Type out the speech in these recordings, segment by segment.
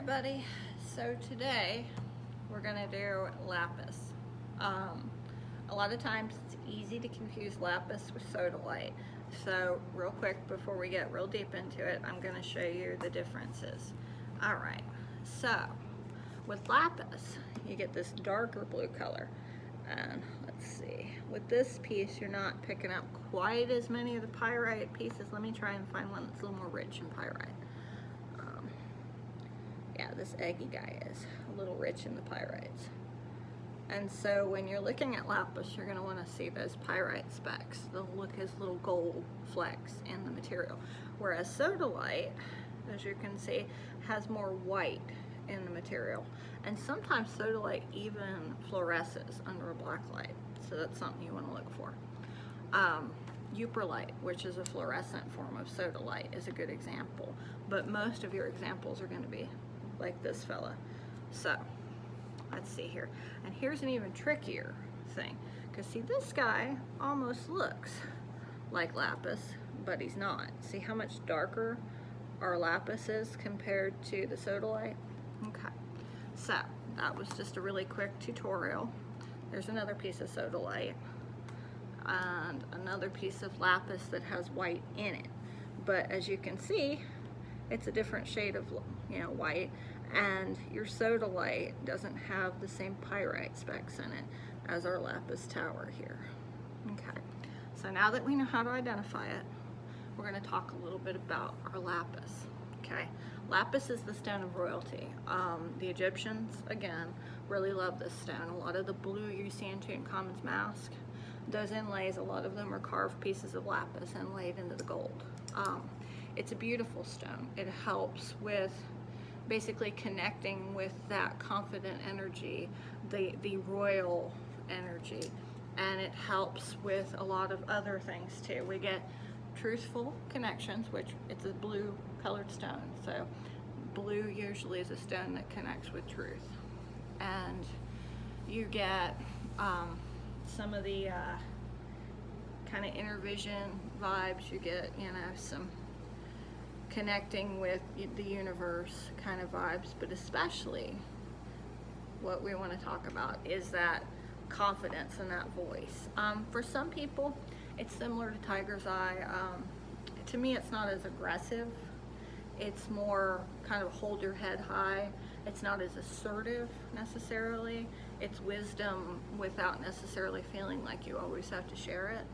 everybody. So today we're gonna do lapis. A lot of times it's easy to confuse lapis with sodalite. So real quick before we get real deep into it, I'm gonna show you the differences. All right, so with lapis, you get this darker blue color. And let's see, with this piece, you're not picking up quite as many of the pyrite pieces. Let me try and find one that's a little more rich in pyrite. Yeah, this eggy guy is a little rich in the pyrites. And so when you're looking at lapis, you're gonna wanna see those pyrite specks. They'll look as little gold flecks in the material. Whereas sodalite, as you can see, has more white in the material. And sometimes sodalite even fluoresces under a black light. So that's something you wanna look for. Euperlite, which is a fluorescent form of sodalite, is a good example. But most of your examples are gonna be like this fella. So let's see here, and here's an even trickier thing, because see, this guy almost looks like lapis, but he's not. See how much darker our lapis is compared to the sodalite? Okay, so that was just a really quick tutorial. There's another piece of sodalite and another piece of lapis that has white in it, but as you can see, it's a different shade of white, and your sodalite doesn't have the same pyrite specks in it as our lapis tower here. Okay, so now that we know how to identify it, we're going to talk a little bit about our lapis. Okay, lapis is the stone of royalty. The Egyptians, again, really love this stone. A lot of the blue you see in Tutankhamun's mask, those inlays, a lot of them are carved pieces of lapis inlaid into the gold. It's a beautiful stone. It helps with basically connecting with that confident energy, the royal energy, and it helps with a lot of other things too. We get truthful connections, which it's a blue colored stone, so blue usually is a stone that connects with truth. And you get some of the kind of inner vision vibes. You get, some connecting with the universe kind of vibes, but especially what we want to talk about is that confidence and that voice. For some people, it's similar to tiger's eye. To me, it's not as aggressive. It's more kind of hold your head high. It's not as assertive necessarily. It's wisdom without necessarily feeling like you always have to share it.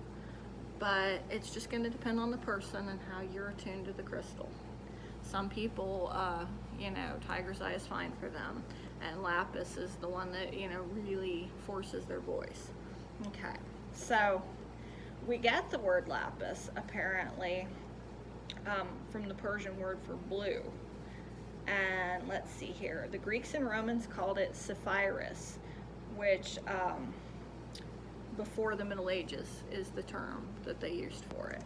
But it's just going to depend on the person and how you're attuned to the crystal. Some people, tiger's eye is fine for them, and lapis is the one that, really forces their voice. Okay, so we get the word lapis, apparently, from the Persian word for blue. And let's see here, the Greeks and Romans called it sapphirus, which before the Middle Ages is the term that they used for it,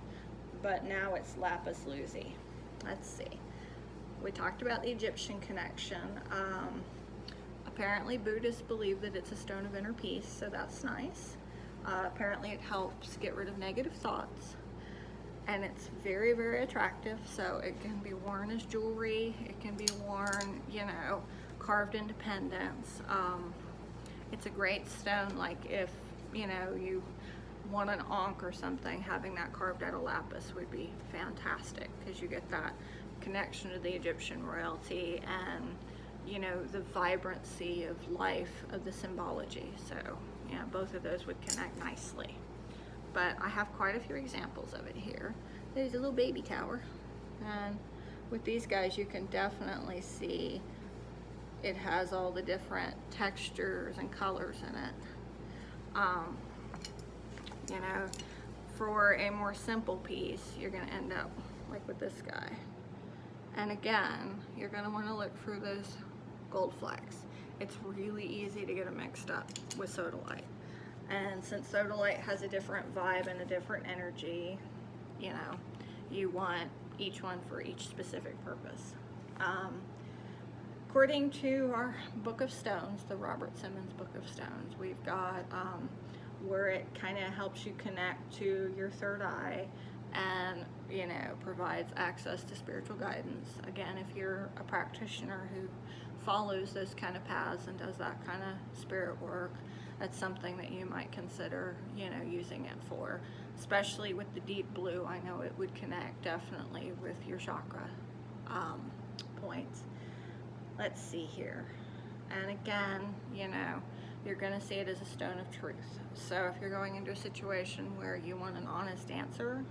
but now it's lapis lazuli. Let's see, we talked about the Egyptian connection. Apparently Buddhists believe that it's a stone of inner peace, so that's nice. Apparently it helps get rid of negative thoughts, and it's very, very attractive, so it can be worn as jewelry, it can be worn, carved into pendants. It's a great stone, like if you want an ankh or something, having that carved out of lapis would be fantastic, because you get that connection to the Egyptian royalty and the vibrancy of life, of the symbology. So both of those would connect nicely. But I have quite a few examples of it here. There's a little baby tower, and with these guys you can definitely see it has all the different textures and colors in it. For a more simple piece, you're going to end up like with this guy. And again, you're going to want to look for those gold flecks. It's really easy to get them mixed up with sodalite. And since sodalite has a different vibe and a different energy, you want each one for each specific purpose. According to our Book of Stones, the Robert Simmons Book of Stones, we've got where it kind of helps you connect to your third eye, and you know, provides access to spiritual guidance. Again, if you're a practitioner who follows those kind of paths and does that kind of spirit work, that's something that you might consider, you know, using it for. Especially with the deep blue, I know it would connect definitely with your chakra points. Let's see here. And again, you know, you're going to see it as a stone of truth. So if you're going into a situation where you want an honest answer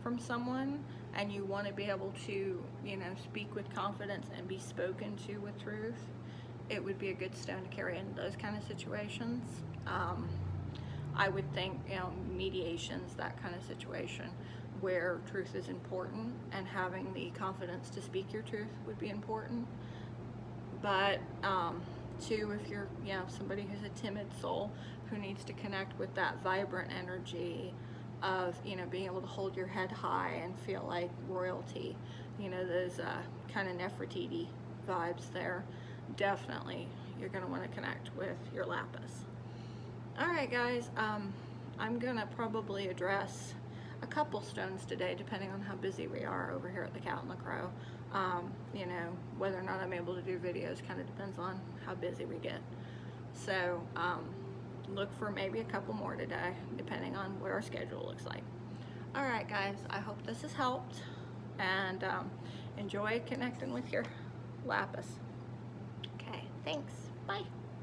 from someone and you want to be able to, you know, speak with confidence and be spoken to with truth, it would be a good stone to carry in those kind of situations. I would think, you know, mediations, that kind of situation where truth is important and having the confidence to speak your truth would be important. But too, if you're, you know, somebody who's a timid soul who needs to connect with that vibrant energy of, you know, being able to hold your head high and feel like royalty, you know, those kind of Nefertiti vibes there, definitely you're going to want to connect with your lapis. All right, guys, I'm going to probably address a couple stones today, depending on how busy we are over here at the Cat and the Crow. You know, whether or not I'm able to do videos kind of depends on how busy we get. So look for maybe a couple more today, depending on what our schedule looks like. All right, guys, I hope this has helped, and enjoy connecting with your lapis. Okay, thanks. Bye.